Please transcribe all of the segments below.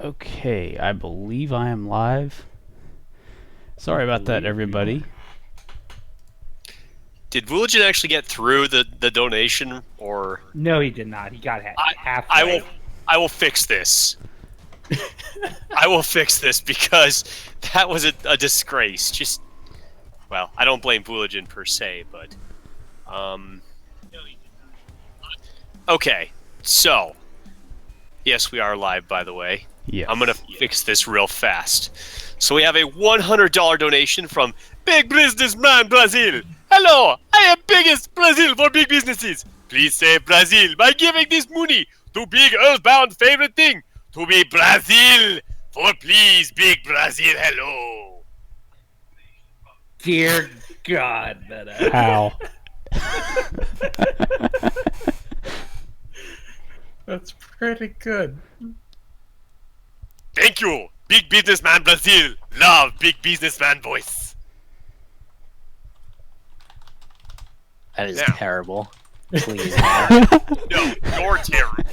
Okay, I believe I am live. Sorry about that, everybody. Did Woolgen actually get through the donation, or No, he did not. He got halfway. I will fix this. I will fix this because that was a disgrace. Just, well, I don't blame Woolgen per se, but okay. So, yes, we are live, by the way. Yes. I'm gonna fix this real fast. So we have a $100 donation from Big Businessman Brazil. Hello, I am biggest Brazil for big businesses. Please save Brazil by giving this money to big earthbound favorite thing, to be Brazil. For please, big Brazil, hello. Dear God, Meta. How? That's pretty good. Thank you, big businessman Brazil. Love big businessman voice. That is Now. terrible. Please. No, you're terrible.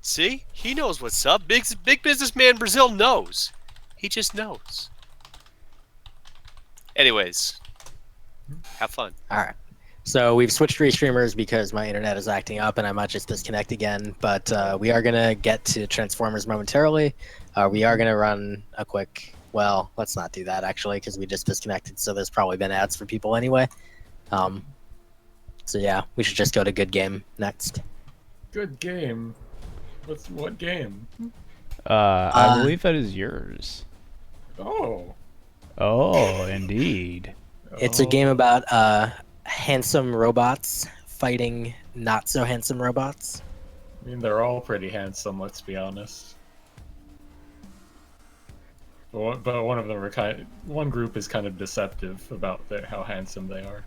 See? He knows what's up. Big businessman Brazil knows. He just knows. Anyways, have fun. Alright. So we've switched restreamers because my internet is acting up and I might just disconnect again. But we are going to get to Transformers momentarily. We are going to run a quick... Well, let's not do that, actually, because we just disconnected. So there's probably been ads for people anyway. So yeah, we should just go to Good Game next. Good game. What game? I believe that is yours. Oh. Oh, indeed. It's a game about handsome robots fighting not so handsome robots. I mean, they're all pretty handsome, let's be honest. But one of them are one group is kind of deceptive about how handsome they are.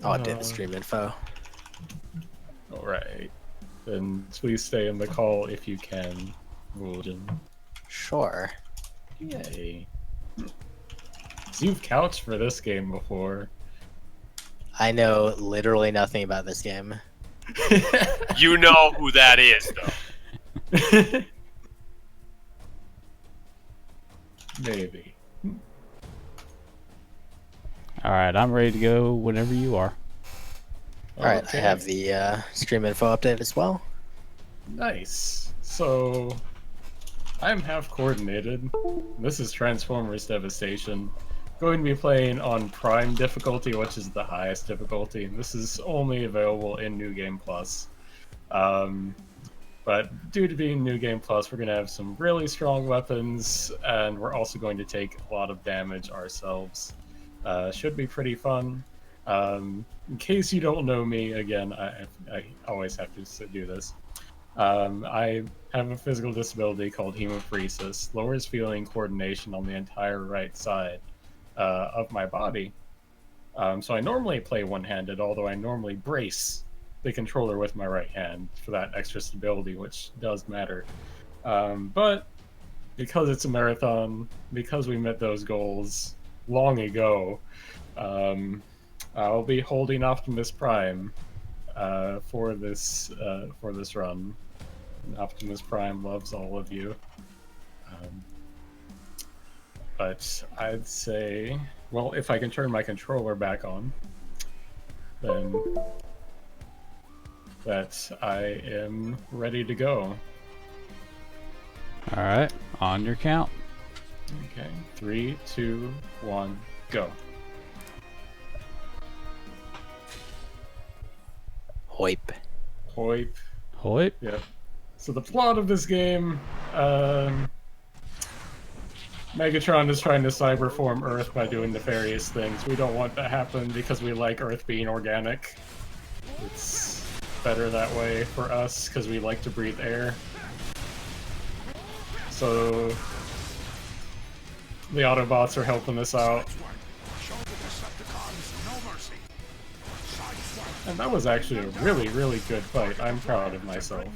Oh, it did the stream info. Alright. Then please stay in the call if you can, Woolgen. Sure. Yay. So you've couched for this game before. I know literally nothing about this game. You know who that is, though. Maybe. Alright, I'm ready to go whenever you are. Alright, Okay. I have the stream info update as well. Nice. So, I'm Halfcoordinated. This is Transformers Devastation. Going to be playing on Prime difficulty, which is the highest difficulty. This is only available in New Game Plus. But due to being New Game Plus, we're going to have some really strong weapons, and we're also going to take a lot of damage ourselves. Should be pretty fun. In case you don't know me, again, I always have to do this. I have a physical disability called hemophoresis, lowers feeling coordination on the entire right side of my body. So I normally play one-handed, although I normally brace the controller with my right hand for that extra stability, which does matter. But because it's a marathon, because we met those goals long ago, I'll be holding Optimus Prime for this run. Optimus Prime loves all of you. But I'd say, well, if I can turn my controller back on, then that I am ready to go. Alright, on your count. Okay, 3, 2, 1, go. Hoip. Hoip. Hoip. Yep. So the plot of this game, Megatron is trying to cyberform Earth by doing nefarious things. We don't want that to happen because we like Earth being organic. It's better that way for us because we like to breathe air. So the Autobots are helping us out. And that was actually a really, really good fight. I'm proud of myself.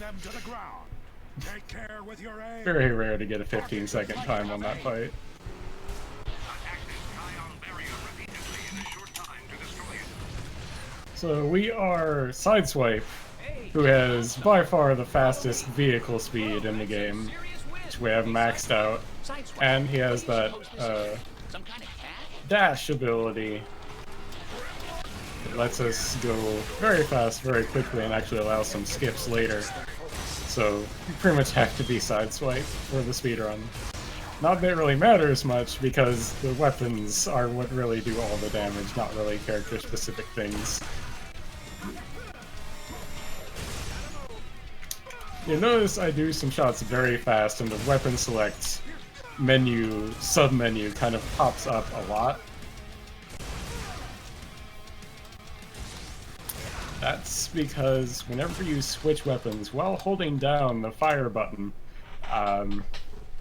Very rare to get a 15-second time on that fight. So we are Sideswipe, who has by far the fastest vehicle speed in the game, which we have maxed out, and he has that dash ability that lets us go very fast, very quickly, and actually allows some skips later. So you pretty much have to be Sideswipe for the speedrun. Not that it really matters much, because the weapons are what really do all the damage, not really character-specific things. You notice I do some shots very fast, and the weapon select menu, sub-menu, kind of pops up a lot. That's because whenever you switch weapons while holding down the fire button, the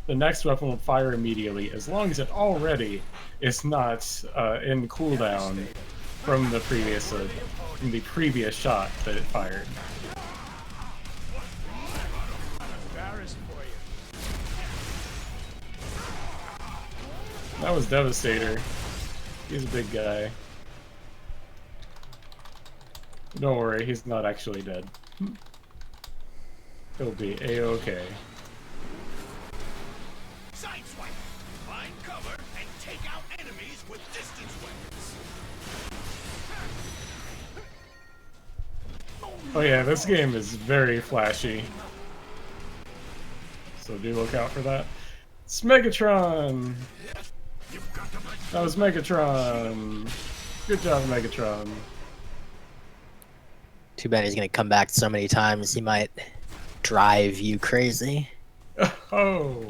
next weapon will fire immediately, as long as it already is not in cooldown from the previous shot that it fired. That was Devastator. He's a big guy. Don't worry, he's not actually dead. He'll be A-okay. Sideswipe. Find cover and take out enemies with distance weapons. Oh yeah, this game is very flashy. So do look out for that. It's Megatron! That was Megatron! Good job, Megatron. Too bad he's gonna come back so many times, he might drive you crazy. Oh!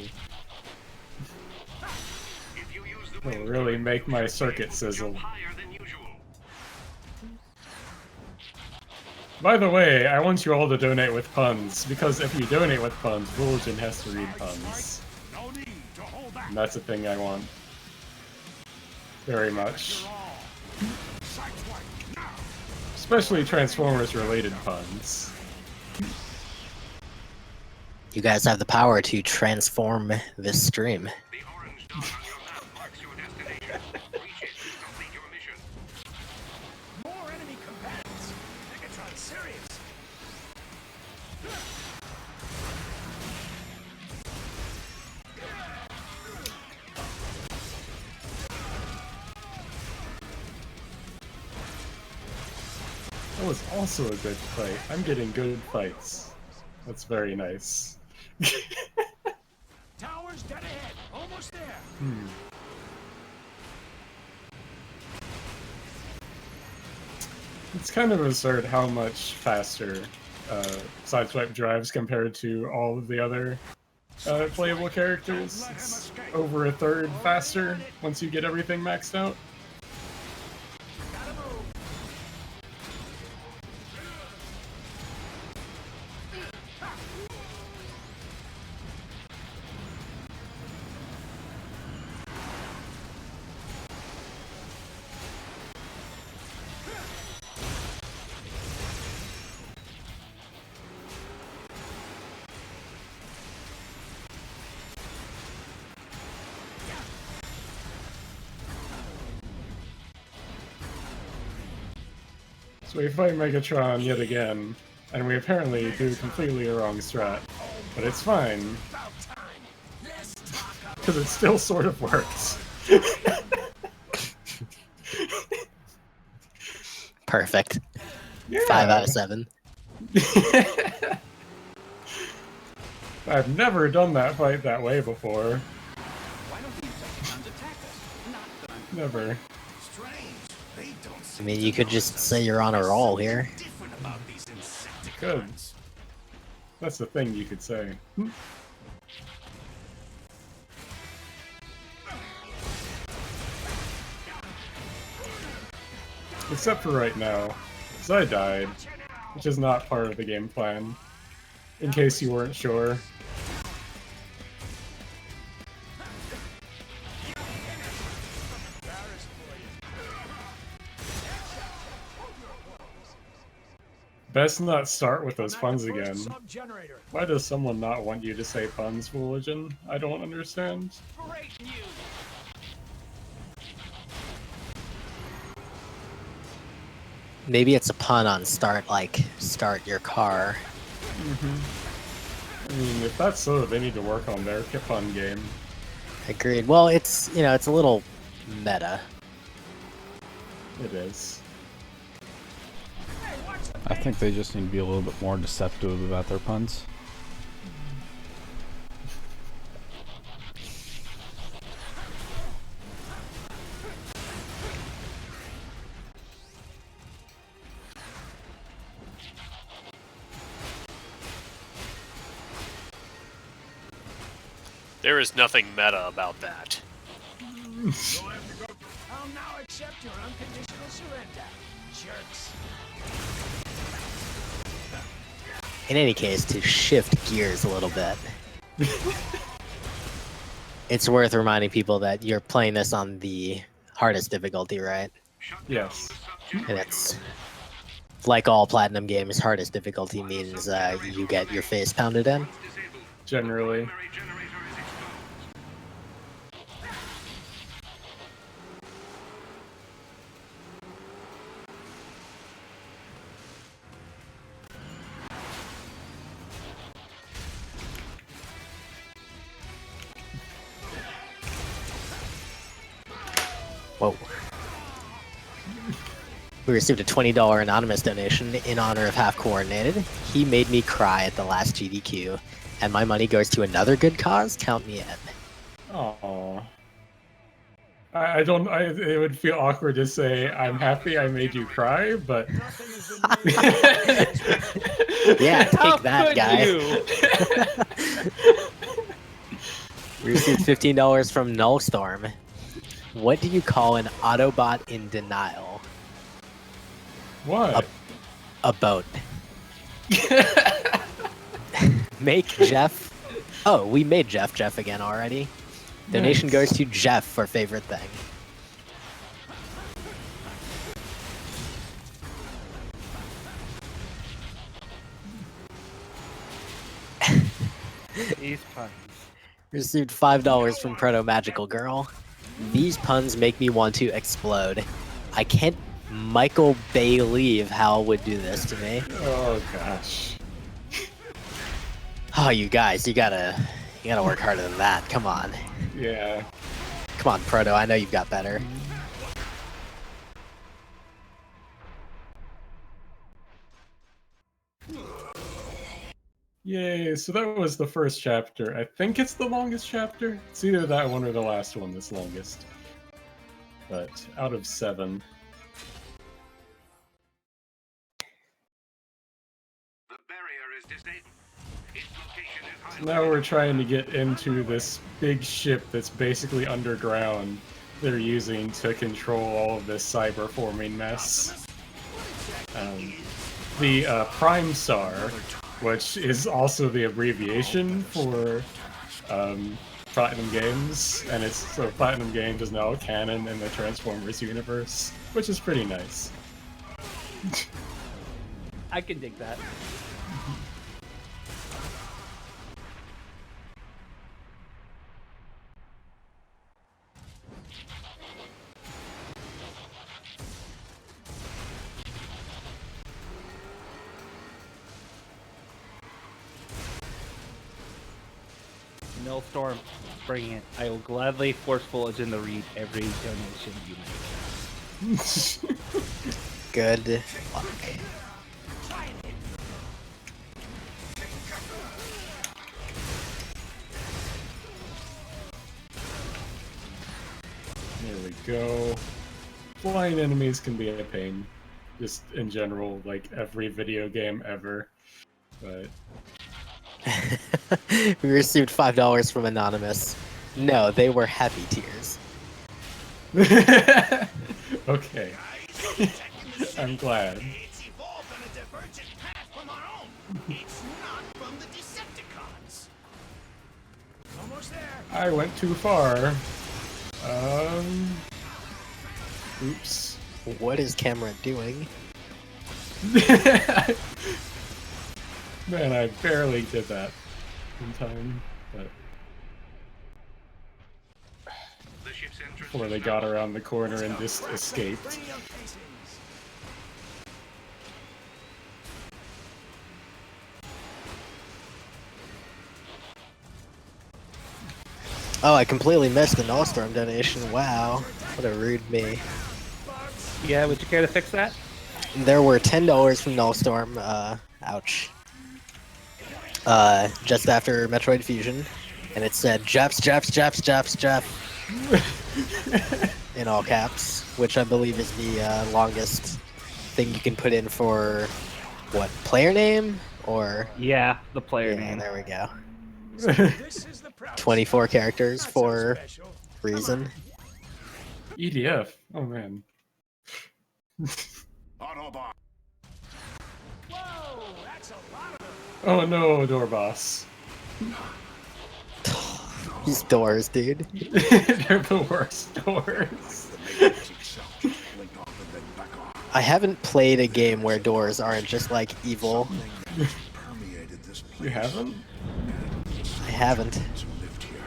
Will really make my circuit sizzle. By the way, I want you all to donate with puns, because if you donate with puns, Bulletin has to read puns. And that's a thing I want. Very much. Especially Transformers-related puns. You guys have the power to transform this stream. More enemy combatants. Megatron serious. That was also a good fight. I'm getting good fights. That's very nice. Towers dead ahead. Almost there. It's kind of absurd how much faster Sideswipe drives compared to all of the other playable characters. It's over a third faster once you get everything maxed out. So we fight Megatron yet again, and we apparently do completely the wrong strat. But it's fine, because it still sort of works. Perfect. Yeah. 5 out of 7. I've never done that fight that way before. Never. I mean, you could just say you're on a roll here. Good. That's the thing you could say. Except for right now, because I died, which is not part of the game plan, in case you weren't sure. Best not start with those puns again. Why does someone not want you to say puns, Fooligion? I don't understand. Great news. Maybe it's a pun on start, like start your car. I mean, if that's so, they need to work on their fun game. Agreed. Well, it's it's a little meta. It is. I think they just need to be a little bit more deceptive about their puns. There is nothing meta about that. I'll now accept your unconditional surrender, jerks. In any case, to shift gears a little bit, it's worth reminding people that you're playing this on the hardest difficulty, right? Yes. And it's like all platinum games, hardest difficulty means you get your face pounded in. Generally. Whoa. We received a $20 anonymous donation in honor of Half Coordinated. He made me cry at the last GDQ, and my money goes to another good cause. Count me in. Oh. I don't. It would feel awkward to say I'm happy I made you cry, but Yeah, How take that, could guy. you? We received $15 from Nullstorm. What do you call an Autobot in denial? what? A boat. Make Jeff. Oh, we made Jeff again already. Donation Nice. goes to Jeff for favorite thing. These puns. Received $5 from Proto Magical Girl. These puns make me want to explode. I can't Michael believe Hal would do this to me. Oh gosh. Oh, you guys, you gotta work harder than that. Come on. Yeah. Come on, Proto, I know you've got better. Yay, so that was the first chapter. I think it's the longest chapter. It's either that one or the last one that's longest. But out of 7. The barrier is disabled. Its location is So now we're trying to get into this big ship that's basically underground they're using to control all of this cyber forming mess. The Prime Star, which is also the abbreviation for Platinum Games, and it's so Platinum Games is now canon in the Transformers universe, which is pretty nice. I can dig that. Millstorm, bring it. I will gladly forceful agenda read every donation you make. Good luck. There we go. Flying enemies can be a pain, just in general, like every video game ever. But We received $5 from Anonymous. No, they were happy tears. okay, I'm glad. It's evolved on a divergent path from our own. It's not from the Decepticons. Almost there. I went too far. Oops. What is Camera doing? Man, I barely did that in time, but before they got around the corner and just escaped. Bring your casings. Oh, I completely missed the Nullstorm donation. Wow. What a rude me. Yeah, would you care to fix that? There were $10 from Nullstorm. Ouch. Just after Metroid Fusion. And it said, Jeffs, Jeff. In all caps. Which I believe is the longest thing you can put in for, what, player name? Or... Yeah, the player Yeah, name. there we go. This is the proud 24 characters Not so for special. reason. EDF. Oh man. Autobot. Whoa, that's a lot of them. Oh no, door boss. These doors, dude. They're the worst doors. I haven't played a game where doors aren't just like evil. You haven't? I haven't.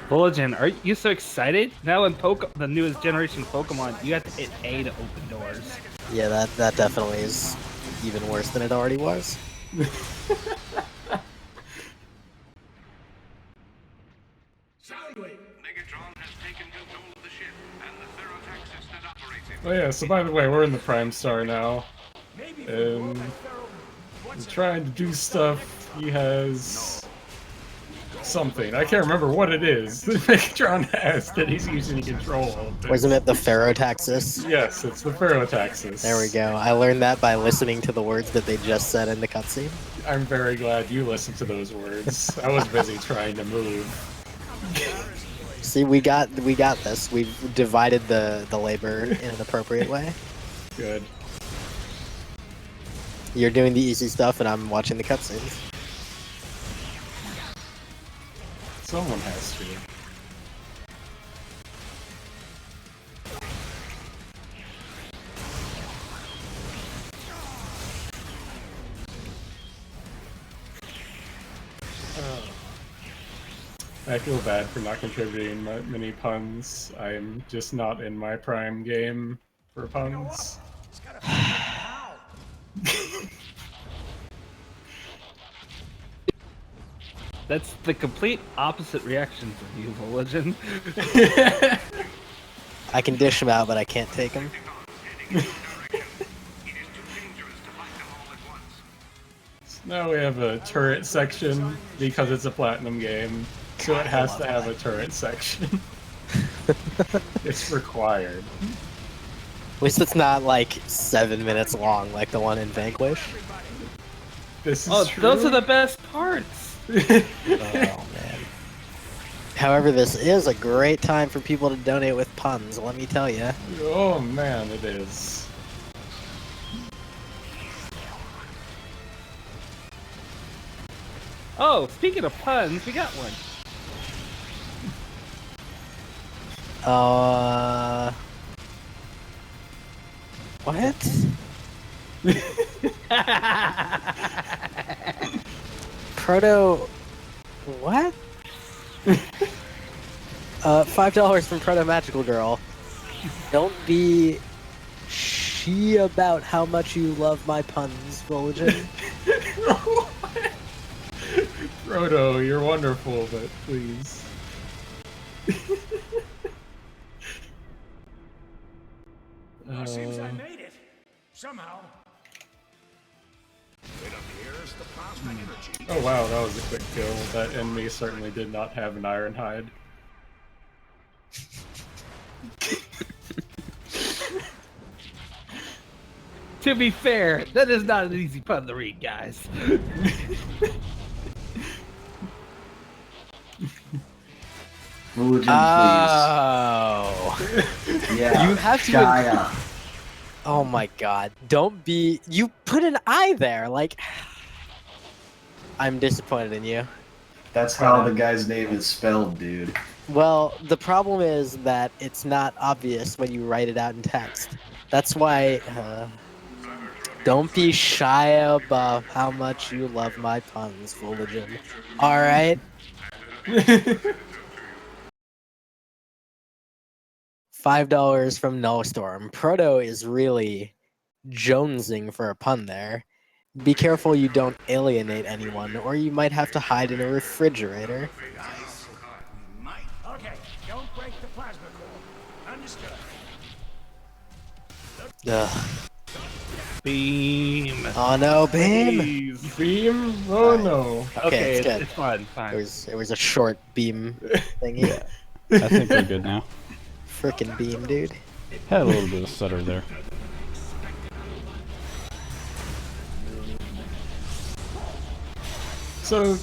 Bulletin, are you so excited? Now in the newest generation Pokemon, you have to hit A to open doors. Yeah, that definitely is even worse than it already was. Oh yeah, so by the way, we're in the Prime Star now. And we're trying to do stuff. He has something. I can't remember what it is. Megatron has that he's using to control all of this. Wasn't it the Ferrotaxis? Yes, it's the Ferrotaxis. There we go. I learned that by listening to the words that they just said in the cutscene. I'm very glad you listened to those words. I was busy trying to move. See, we got this. We've divided the labor in an appropriate way. Good. You're doing the easy stuff, and I'm watching the cutscenes. Someone has to. I feel bad for not contributing many puns. I'm just not in my prime game for puns. That's the complete opposite reaction from you, Bulletin. I can dish them out, but I can't take them. Now we have a turret section because it's a platinum game, so it has to have a turret section. It's required. At least it's not like 7 minutes long like the one in Vanquish. This is Oh, true. those are the best parts. Oh man. However, this is a great time for people to donate with puns, let me tell you. Oh man, it is. Oh, speaking of puns, we got one. What? Proto... What? $5 from Proto Magical Girl. Don't be she about how much you love my puns, Bulletin. Frodo, you're wonderful, but please. Seems I made it. Somehow. It appears the plasma energy. Oh wow, that was a quick kill. That enemy certainly did not have an iron hide. To be fair, that is not an easy pun to read, guys. Bulletin, Oh. please. Yeah. You have to- Shia. Oh my god. Don't be... You put an I there, like... I'm disappointed in you. That's how the guy's name is spelled, dude. Well, the problem is that it's not obvious when you write it out in text. That's why... don't be shy about how much you love my puns, Fulgen. Alright? $5 from Nullstorm. Proto is really jonesing for a pun there. Be careful you don't alienate anyone, or you might have to hide in a refrigerator. All Okay, don't break the plasma core. Understood. Ugh. Beam. Oh no, beam! Please. Beam? Oh Alright. no. Okay, it's good. It's fine. It Fine. was a short beam thingy. I think we're good now. Frickin' beam, dude. Had a little bit of stutter there. So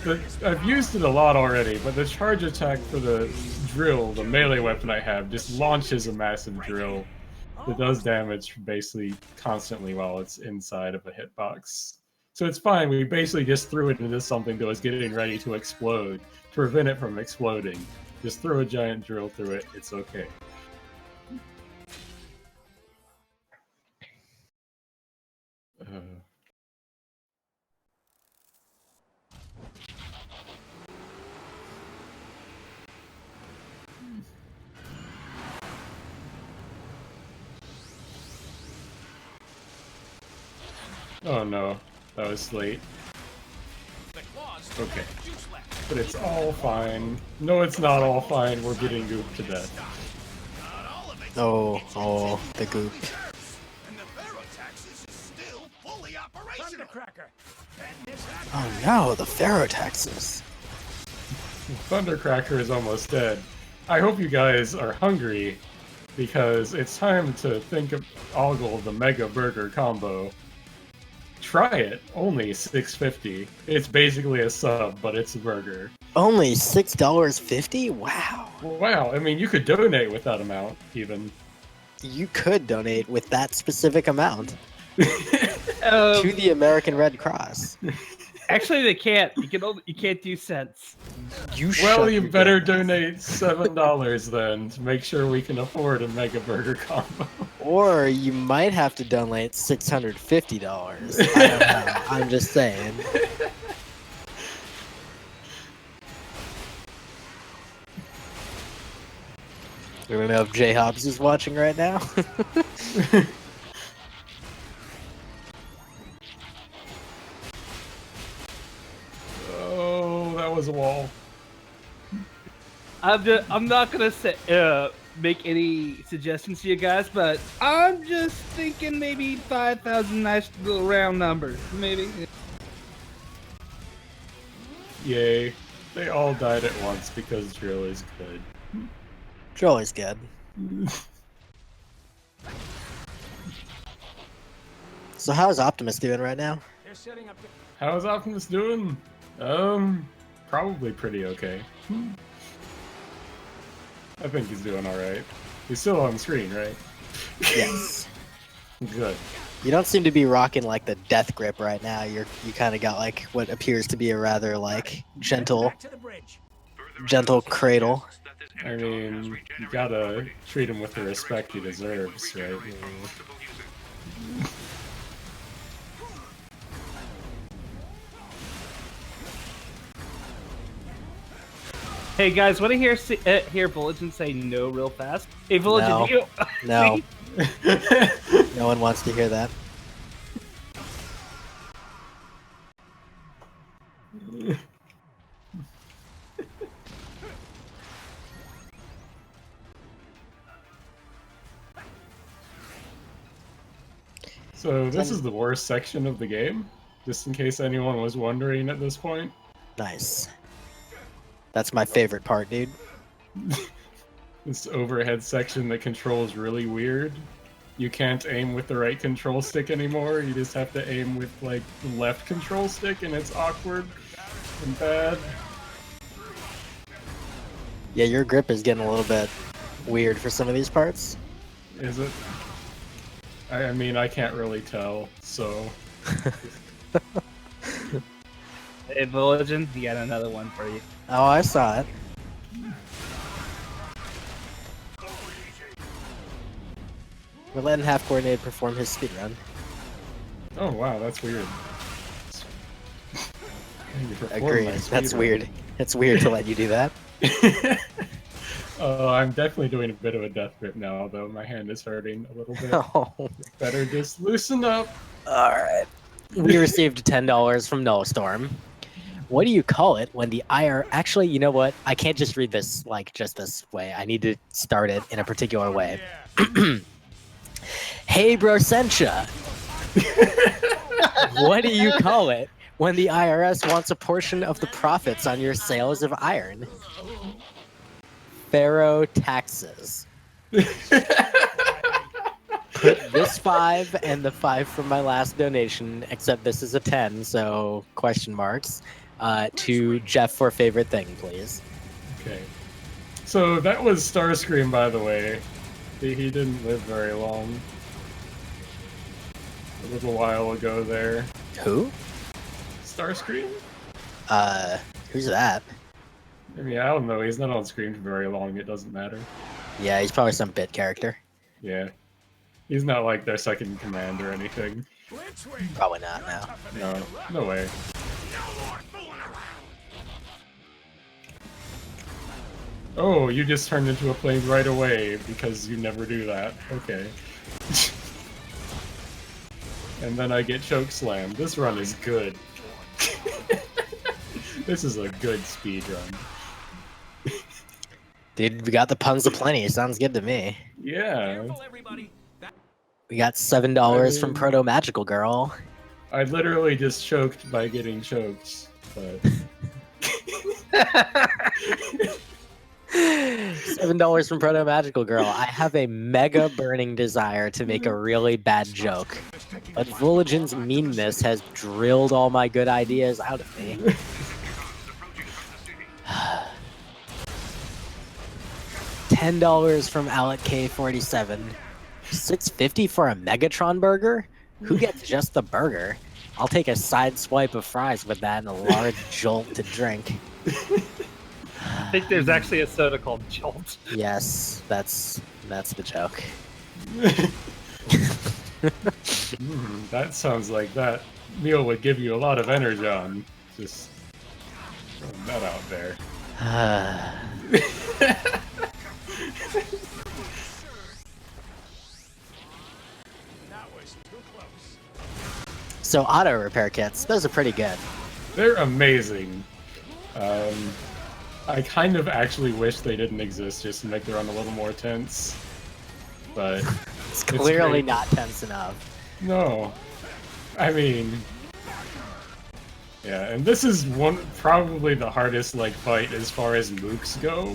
I've used it a lot already, but the charge attack for the drill, the melee weapon I have, just launches a massive drill that does damage basically constantly while it's inside of a hitbox. So it's fine, we basically just threw it into something that was getting ready to explode. To prevent it from exploding, just throw a giant drill through it, it's okay. Oh no, that was late. Okay. But it's all fine. No, it's not all fine. We're getting gooped to death. Oh, the goop. And the Ferrotaxis is still fully operational. Thundercracker. Oh no, the Ferrotaxis. Thundercracker is almost dead. I hope you guys are hungry, because it's time to think of ogle the Mega Burger combo. Try it. Only $6.50. It's basically a sub, but it's a burger. Only $6.50? Wow. Wow, I mean, you could donate with that amount, even. You could donate with that specific amount Um, to the American Red Cross. actually, they can't. You can't do cents. Well, you better donate $7 then to make sure we can afford a Mega Burger combo. Or you might have to donate $650. I don't know. I'm just saying. I don't know if J Hobbs is watching right now. Oh, that was a wall. I'm not gonna make any suggestions to you guys, but I'm just thinking maybe 5,000, nice little round numbers, maybe. Yay. They all died at once because drill is good. Drill is good. So how's Optimus doing right now? They're setting up the... How's Optimus doing? Probably pretty okay. I think he's doing alright. He's still on screen, right? Yes. Good. You don't seem to be rocking like the death grip right now. You kind of got like what appears to be a rather like gentle Back to the bridge. cradle. I mean, you gotta treat him with the respect he deserves, right? Hey guys, want to hear Villagin say no real fast? Hey Villagin, No. do you... No, See? no one wants to hear that. So this is the worst section of the game, just in case anyone was wondering at this point. Nice. That's my favorite part, dude. This overhead section that controls really weird. You can't aim with the right control stick anymore, you just have to aim with like the left control stick and it's awkward and bad. Yeah, your grip is getting a little bit weird for some of these parts. Is it? I mean, I can't really tell, so... Hey Villagin, he got another one for you. Oh, I saw it. We're letting Halfcoordinated perform his speedrun. Oh wow, that's weird. You performed Agreed. my That's speedrun. weird. It's weird to let you do that. Oh, I'm definitely doing a bit of a death grip now, although my hand is hurting a little bit. Oh. Better just loosen up. Alright. We received $10 from Nullstorm. What do you call it when the IR... Actually, you know what? I can't just read this like just this way. I need to start it in a particular way. Hey, Brosentia. What do you call it when the IRS wants a portion of the profits on your sales of iron? Pharaoh taxes. Put this 5 and the 5 from my last donation, except this is a 10, so question marks, to Jeff for favorite thing, please. Okay. So that was Starscream, by the way. He didn't live very long. A little while ago there. Who? Starscream? Who's that? I mean, I don't know. He's not on screen for very long. It doesn't matter. Yeah, he's probably some bit character. Yeah. He's not like their second in command or anything. Probably not, no. No, no way. Oh, you just turned into a plane right away because you never do that. Okay. And then I get choke slammed. This run is good. This is a good speed run. Dude, we got the puns aplenty. Sounds good to me. Yeah. We got $7 from Proto Magical Girl. I literally just choked by getting choked, but... $7 from Proto Magical Girl. I have a mega burning desire to make a really bad joke, but Voligin's meanness has drilled all my good ideas out of me. $10 from Alec K47. $6.50 for a Megatron burger? Who gets just the burger? I'll take a side swipe of fries with that and a large jolt to drink. I think there's actually a soda called Jolt. Yes, that's the joke. That sounds like that meal would give you a lot of energon. Just throwing that out there. So auto repair kits, those are pretty good. They're amazing. I kind of actually wish they didn't exist just to make the run a little more tense. But It's clearly great. not tense enough. No. I mean, yeah, and this is probably the hardest like fight as far as mooks go.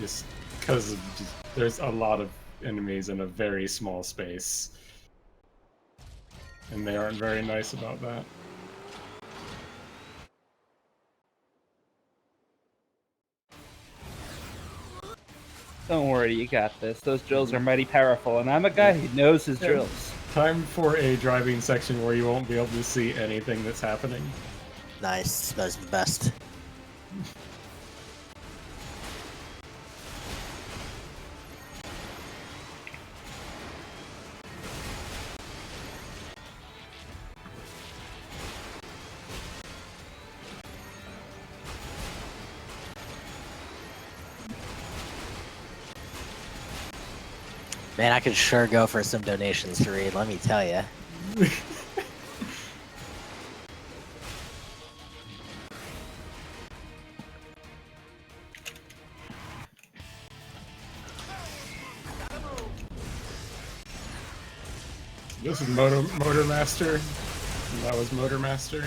Just because there's a lot of enemies in a very small space. And they aren't very nice about that. Don't worry, you got this. Those drills are mighty powerful, and I'm a guy who knows his drills. Time for a driving section where you won't be able to see anything that's happening. Nice, those are the best. Man, I could sure go for some donations to read, let me tell you. This is Motor Master. And that was Motor Master.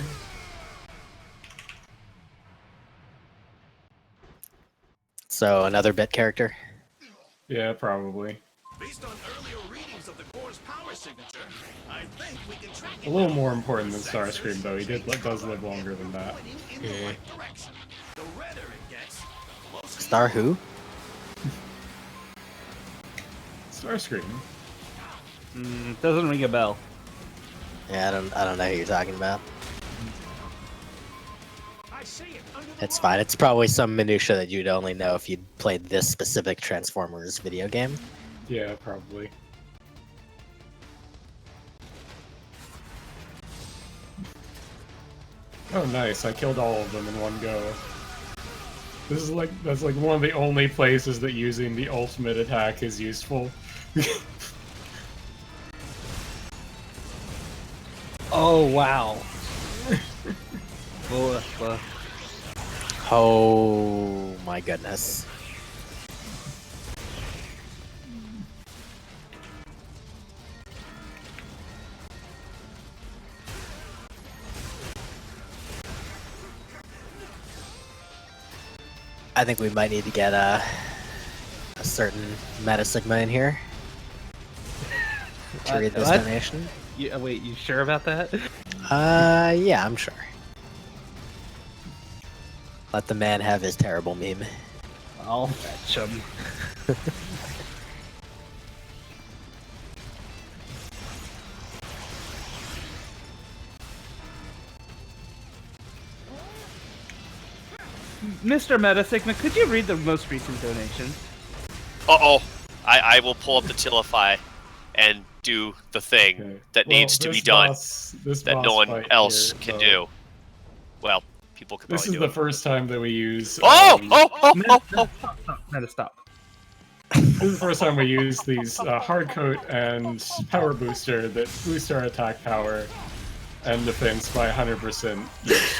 So, another bit character? Yeah, probably. Based on earlier readings of the core's power signature, I think we can track A little more important than Starscream, though. He does live longer than that. in the right direction. The redder it gets, the closer Star who? Starscream. Doesn't ring a bell. Yeah, I don't know who you're talking about. I say it under the It's fine. It's probably some minutia that you'd only know if you'd played this specific Transformers video game. Yeah, probably. Oh, nice. I killed all of them in one go. That's like one of the only places that using the ultimate attack is useful. Oh wow. Oh my goodness. I think we might need to get a certain Meta Sigma in here to read this What? donation. Wait, you sure about that? Yeah, I'm sure. Let the man have his terrible meme. I'll fetch him. Mr. Meta Sigma, could you read the most recent donation? Uh-oh. I will pull up the Tilify and do the thing Okay. that Well, needs to be this done this that boss no one fight else here, can though, do. Well, people can This probably is do the it. first time that we use. Meta, stop. This is the first time we use these hard coat and power booster that boost our attack power and defense by 100% each.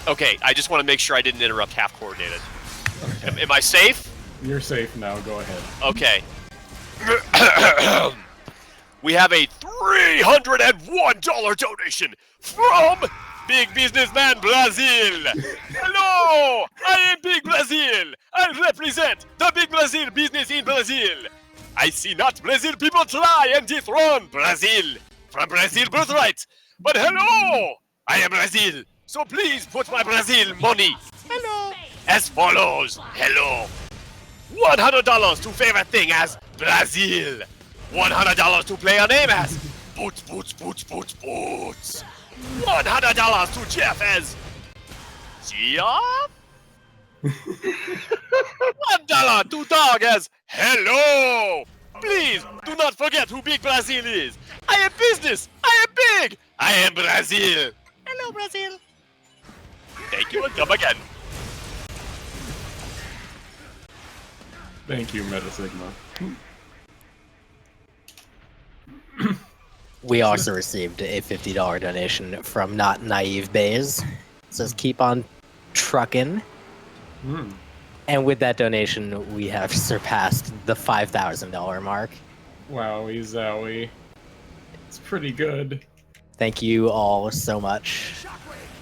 Okay, I just want to make sure I didn't interrupt Half-Coordinated. Am I safe? You're safe now. Go ahead. Okay. We have a $301 donation from Big Businessman Brazil. Hello, I am Big Brazil. I represent the Big Brazil business in Brazil. I see not Brazil people try and dethrone Brazil from Brazil birthright. But hello, I am Brazil. So please put my Brazil money. Hello. As follows. Hello. $100 to favorite thing as Brazil. $100 to player name as Boots. $100 to Jeff as Geoff. $1 to Dog as Hello. Please do not forget who Big Brazil is. I am business. I am big. I am Brazil. Hello, Brazil. Thank you and come again. Thank you, Meta Sigma. We also received a $50 donation from Not Naive Bays. It says keep on trucking. Hmm. And with that donation, we have surpassed the $5,000 mark. Wowie zowie. It's pretty good. Thank you all so much.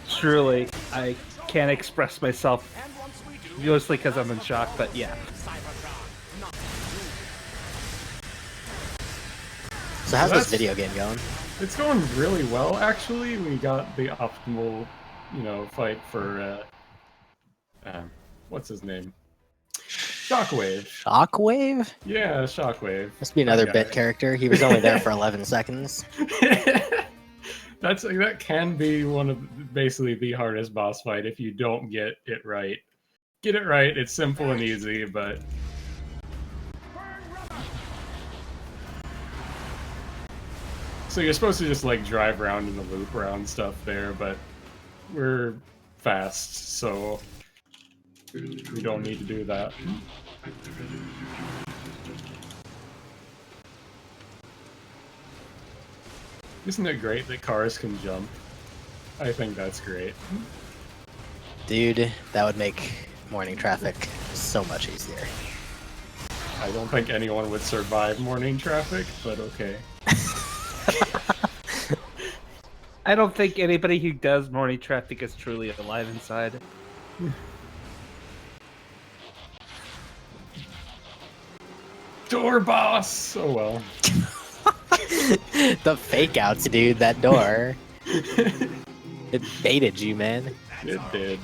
Truly, I can't express myself mostly because I'm in shock, but yeah. So how's this That's- video game going? It's going really well, actually. We got the optimal, fight for, what's his name? Shockwave. Shockwave? Yeah, Shockwave. Must be another That bit guy. character. He was only there for 11 seconds. That can be one of basically the hardest boss fight if you don't get it right. Get it right, it's simple and easy, but so you're supposed to just like drive around in the loop around stuff there, but we're fast, so we don't need to do that. Isn't it great that cars can jump? I think that's great. Dude, that would make morning traffic so much easier. I don't think anyone would survive morning traffic, but okay. I don't think anybody who does morning traffic is truly alive inside. Door boss! Oh well. The fake outs, dude, that door. It baited you, man. It did.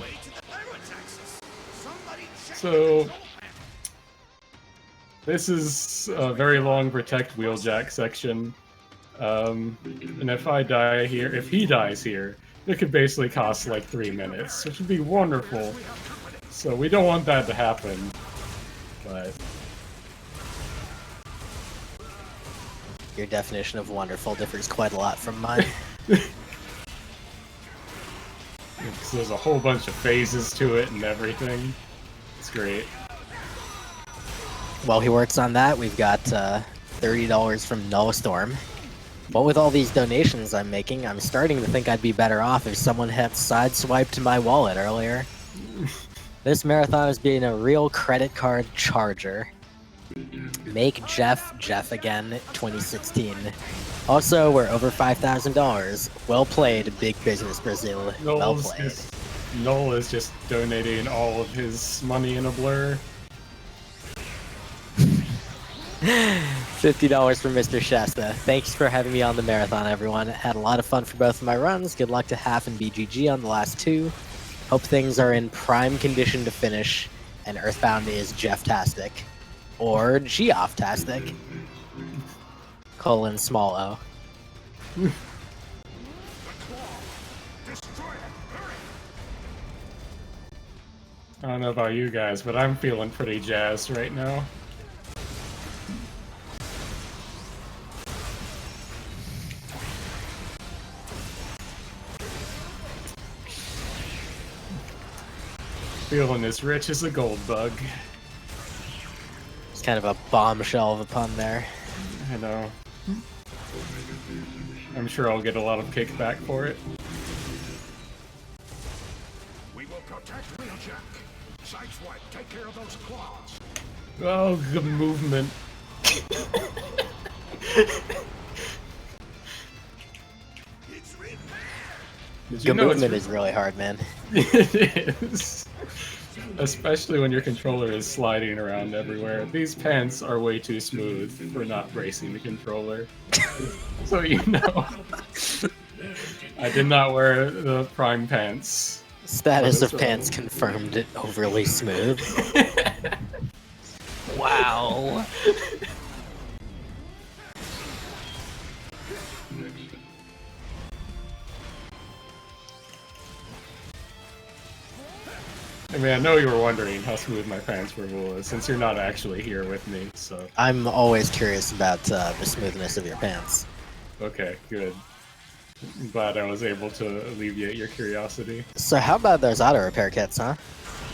So, this is a very long protect wheeljack section. And if I die here, if he dies here, it could basically cost like 3 minutes, which would be wonderful. So we don't want that to happen, but Your definition of wonderful differs quite a lot from mine. so there's a whole bunch of phases to it and everything. It's great. While he works on that, we've got $30 from Nullstorm. What with all these donations I'm making, I'm starting to think I'd be better off if someone had sideswiped my wallet earlier. This marathon is being a real credit card charger. Make Jeff again 2016. Also, we're over $5,000. Well played, Big Business Brazil. Well played. Noel is just donating all of his money in a blur. $50 for Mr. Shasta. Thanks for having me on the marathon, everyone. Had a lot of fun for both of my runs. Good luck to Half and BGG on the last two. Hope things are in prime condition to finish, and Earthbound is Jeff-tastic. Or Geoff-tastic. Small o. I don't know about you guys, but I'm feeling pretty jazzed right now. Feeling as rich as a gold bug. It's kind of a bombshell of a pun there. I know. I'm sure I'll get a lot of kickback for it. We will protect Wheeljack. Sideswipe, take care of those claws. Oh, the movement. It's repaired. Did The know movement is really hard, man. It is. Especially when your controller is sliding around everywhere. These pants are way too smooth for not bracing the controller. So you know. I did not wear the prime pants. Status Oh, of that's pants confirmed overly smooth. Wow. I mean, I know you were wondering how smooth my pants were, Woola, since you're not actually here with me, so... I'm always curious about the smoothness of your pants. Okay, good. I'm glad I was able to alleviate your curiosity. So how about those auto repair kits, huh?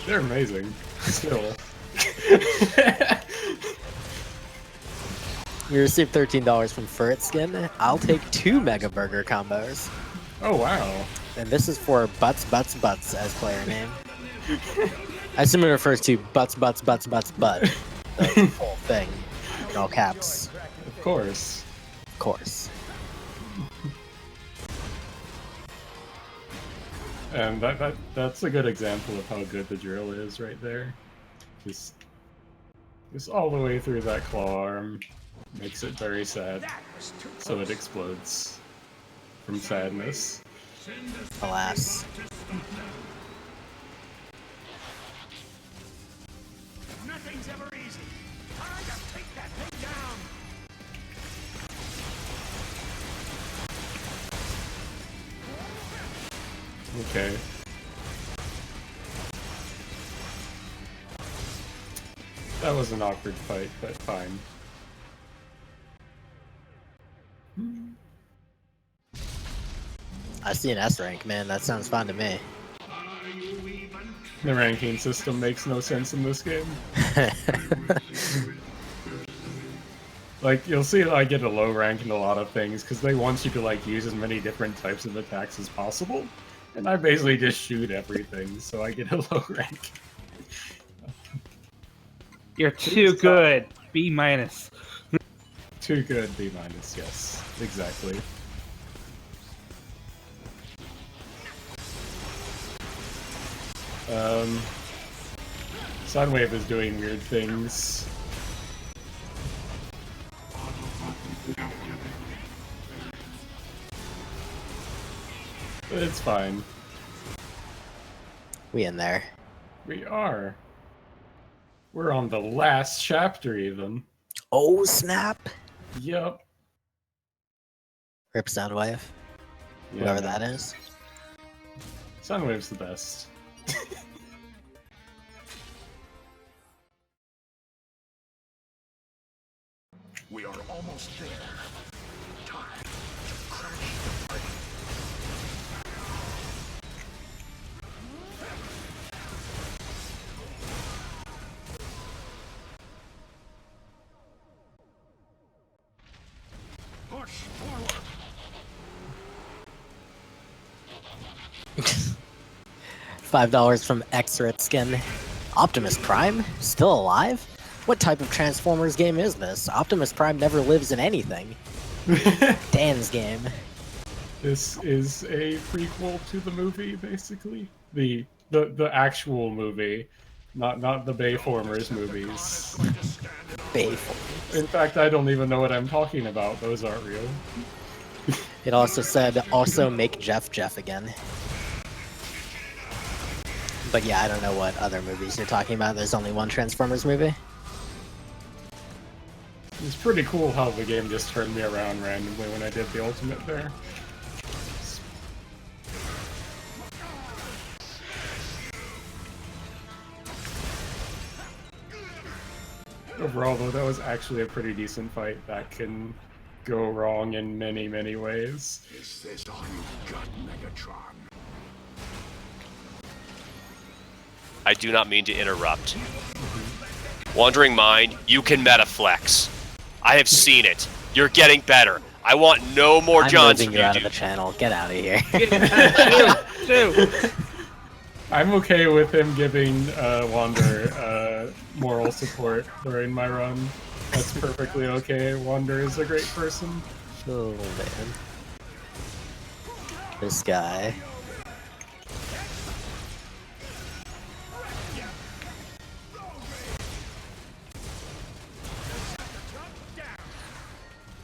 They're amazing. Still. You received $13 from Furret Skin. I'll take 2 Mega Burger combos. Oh, wow. And this is for Butts as player name. I assume it refers to Butts, butt. The whole thing. In all caps. Of course. Of course. And that's a good example of how good the drill is right there. Just all the way through that claw arm. Makes it very sad. So it explodes from sadness. Alas. Nothing's ever easy. Time to take that thing down. Okay. That was an awkward fight, but fine. I see an S rank, man. That sounds fun to me. The ranking system makes no sense in this game. Like, you'll see I get a low rank in a lot of things, because they want you to, like, use as many different types of attacks as possible. And I basically just shoot everything, so I get a low rank. You're too good. B minus. Too good, B minus, yes. Exactly. Sunwave is doing weird things. But it's fine. We in there. We are. We're on the last chapter, even. Oh, snap. Yep. Rip Soundwave. Yeah, Whoever that is. Sunwave's the best. We are almost there. Time to crash the party. Push forward. $5 from X-Ritskin. Optimus Prime? Still alive? What type of Transformers game is this? Optimus Prime never lives in anything. Dan's game. This is a prequel to the movie, basically. The actual movie, not the Bayformers movies. Bayformers. In fact, I don't even know what I'm talking about. Those aren't real. It also said, also make Jeff again. But yeah, I don't know what other movies you're talking about. There's only one Transformers movie. It's pretty cool how the game just turned me around randomly when I did the ultimate there. Overall, though, that was actually a pretty decent fight that can go wrong in many, many ways. Is this all you've got, Megatron? I do not mean to interrupt. Wandering Mind, you can metaflex. I have seen it. You're getting better. I want no more I'm Johns moving from you you, out of dude. the channel. Get out of here. Two. I'm okay with him giving Wander moral support during my run. That's perfectly okay. Wander is a great person. Oh man. This guy.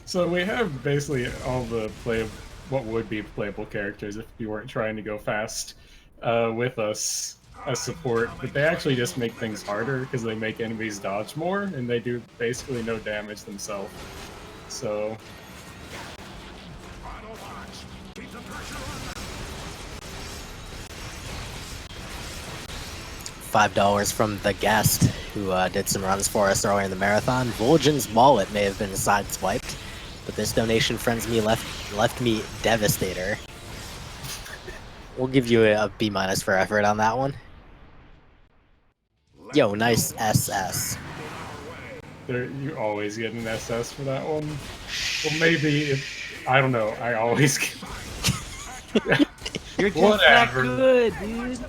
So we have basically all the what would be playable characters if you weren't trying to go fast with us as support, but they actually just make things harder because they make enemies dodge more and they do basically no damage themselves. So $5 from the guest who did some runs for us earlier in the marathon. Vol'jin's wallet may have been sideswiped, but this donation friends me left me Devastator. We'll give you a B- for effort on that one. Yo, nice SS. you always get an SS for that one. Well, maybe if I don't know. I always get. You're just Whatever. not good, dude.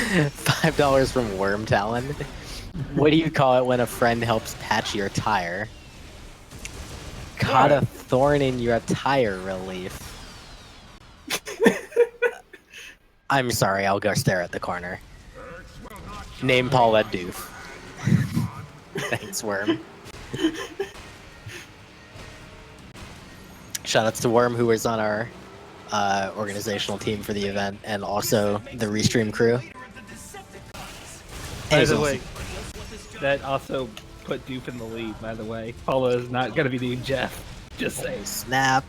$5 from Worm Talon. What do you call it when a friend helps patch your tire? Caught a thorn in your tire relief. I'm sorry, I'll go stare at the corner. Name Paula Doof. Thanks, Worm. Shoutouts to Worm, who was on our organizational team for the event, and also the Restream crew. By the way, that also put Dupe in the lead, by the way. Paula is not going to be named Jeff. Just saying. Snap.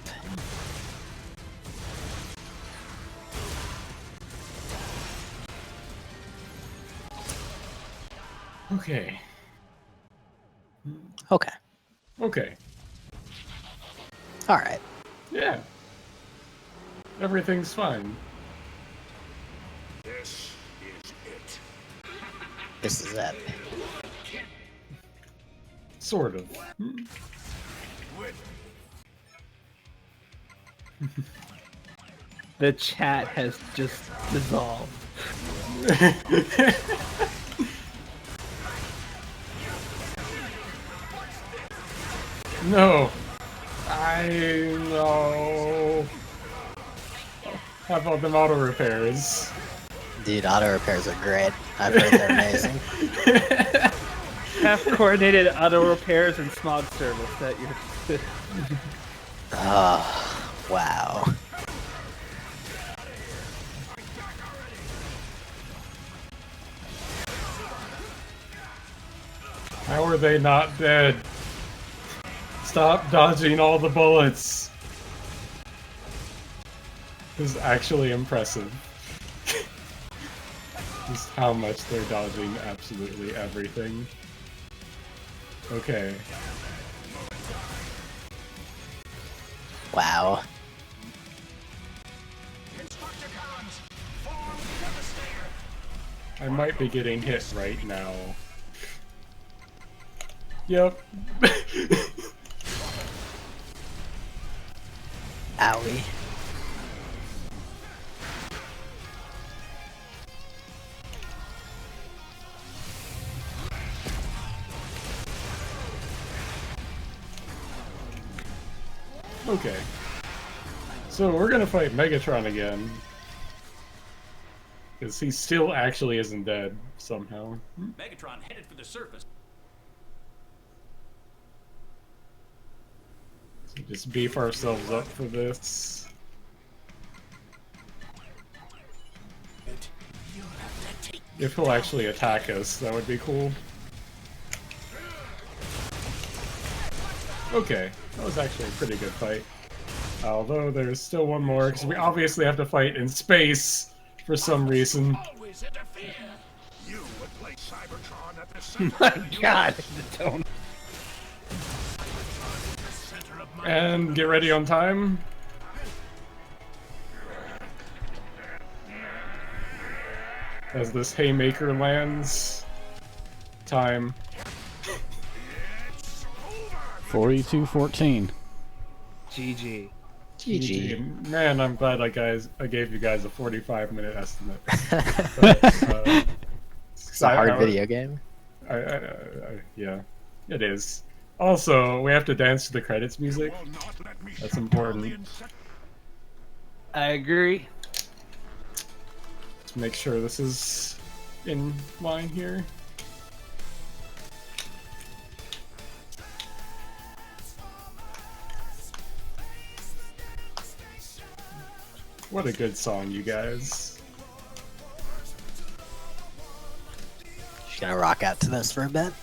Okay. Okay. Okay. Alright. Yeah. Everything's fine. This is it. This is it. Sort of. The chat has just dissolved. No. I know. How about them auto repairs? Dude, auto repairs are great. I've heard they're amazing. Half-coordinated auto repairs and smog service that you're... Oh, wow. How are they not dead? Stop dodging all the bullets. This is actually impressive. Just how much they're dodging absolutely everything. Okay. Wow. I might be getting hit right now. Yep. Owie. Okay. So we're gonna fight Megatron again. Because he still actually isn't dead, somehow. Megatron headed for the surface. So just beef ourselves up for this. If he'll actually attack us, that would be cool. Okay, that was actually a pretty good fight. Although there's still one more, because we obviously have to fight in space for some reason. Always interfere. You would play Cybertron at the center. My God, don't. Center of my And get ready on time. As this haymaker lands. Time. 42-14. GG. GG. Man, I'm glad I gave you guys a 45-minute estimate. But, It's a hard video game. Yeah, it is. Also, we have to dance to the credits music. will not let me That's shut important. down the insect- I agree. Let's make sure this is in line here. What a good song, you guys. Just gonna rock out to this for a bit.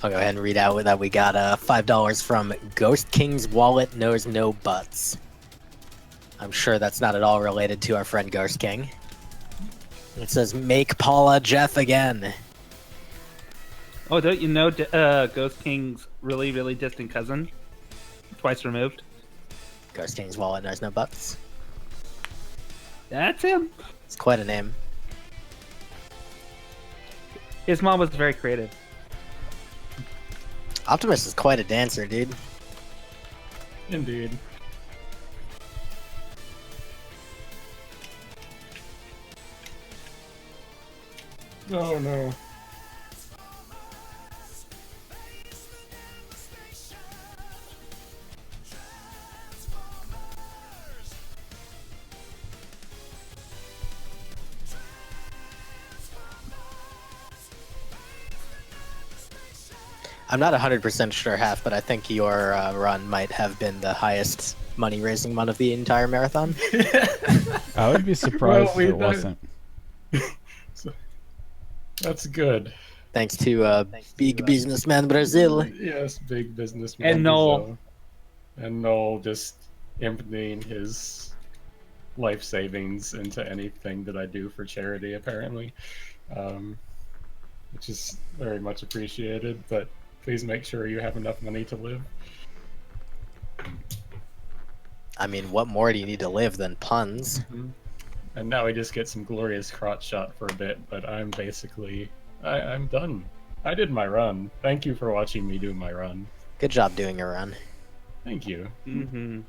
I'll go ahead and read out that we got $5 from Ghost King's Wallet Knows No Butts. I'm sure that's not at all related to our friend Ghost King. It says, make Paula Jeff again. Oh, don't you know Ghost King's really, really distant cousin? Twice removed. Ghost King's Wallet Knows No Butts. That's him. It's quite a name. His mom was very creative. Optimus is quite a dancer, dude. Indeed. Oh no. I'm not 100% sure, Half, but I think your run might have been the highest money-raising one of the entire marathon. I would be surprised Well, if it wasn't. That's good. Thanks to Big Businessman Brazil. Yes, big businessman. And Noel. Brazil. And Noel just emptying his life savings into anything that I do for charity, apparently. Which is very much appreciated, but please make sure you have enough money to live. I mean, what more do you need to live than puns? And now we just get some glorious crotch shot for a bit, but I'm basically... I'm done. I did my run. Thank you for watching me do my run. Good job doing your run. Thank you. Mm-hmm.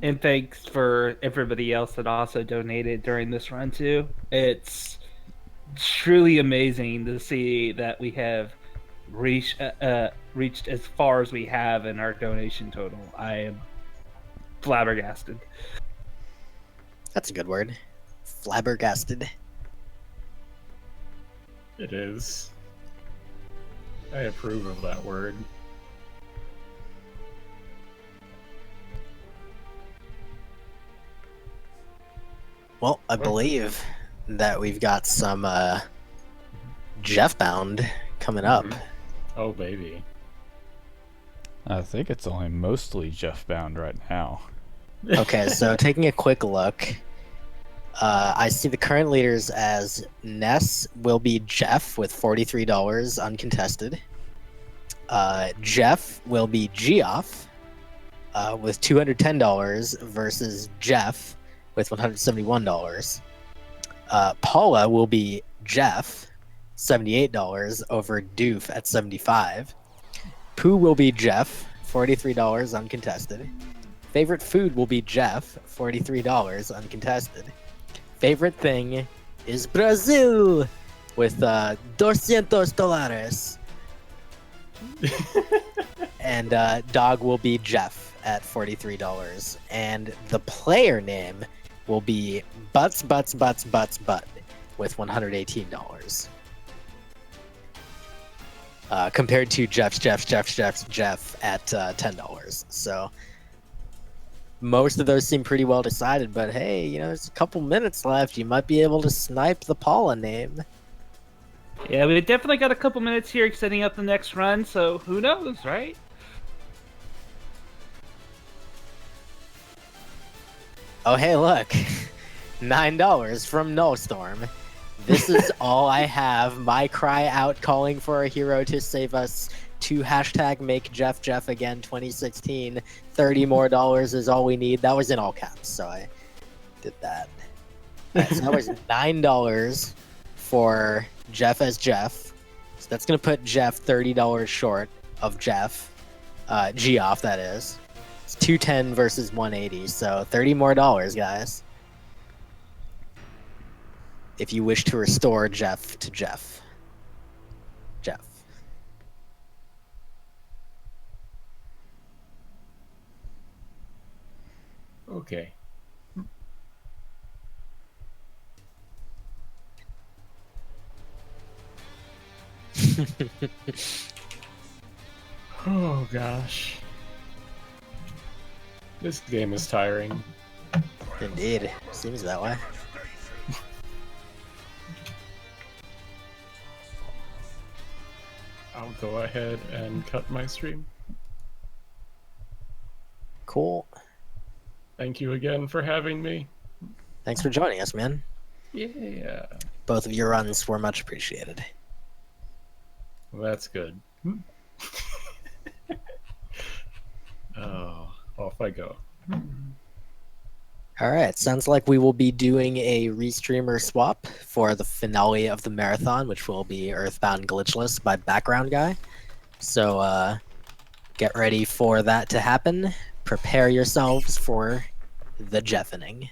And thanks for everybody else that also donated during this run too. It's truly amazing to see that we have reached as far as we have in our donation total. I am flabbergasted. That's a good word. Flabbergasted. It is. I approve of that word. Well, I believe that we've got some Jeff Bound coming up. Oh, baby. I think it's only mostly Jeff bound right now. Okay, so taking a quick look, I see the current leaders as Ness will be Jeff with $43 uncontested. Jeff will be Geoff with $210 versus Jeff with $171. Paula will be Jeff, $78 over Doof at $75. Pooh will be Jeff, $43 uncontested. Favorite food will be Jeff, $43 uncontested. Favorite thing is Brazil with $200. And dog will be Jeff at $43. And the player name will be Butts Butt with $118. Compared to Jeff at $10. So most of those seem pretty well decided, but hey, you know, there's a couple minutes left. You might be able to snipe the Paula name. Yeah, we definitely got a couple minutes here setting up the next run, so who knows, right? Oh, hey, look. $9 from No Storm. This is all I have. My cry out calling for a hero to save us to hashtag make Jeff again 2016. $30 more is all we need. That was in all caps, so I did that. Right, so that was $9 for Jeff as Jeff. So that's going to put Jeff $30 short of Jeff. Geoff, that is. It's 210 versus 180, so $30 more, guys. If you wish to restore Jeff to Jeff. Okay. Oh gosh. This game is tiring. Indeed. Seems that way. I'll go ahead and cut my stream. Cool. Thank you again for having me. Thanks for joining us, man. Yeah. Both of your runs were much appreciated. Well, that's good. Oh, off I go. Alright, sounds like we will be doing a restreamer swap for the finale of the marathon, which will be Earthbound Glitchless by Background Guy. So, get ready for that to happen. Prepare yourselves for the Jeffening.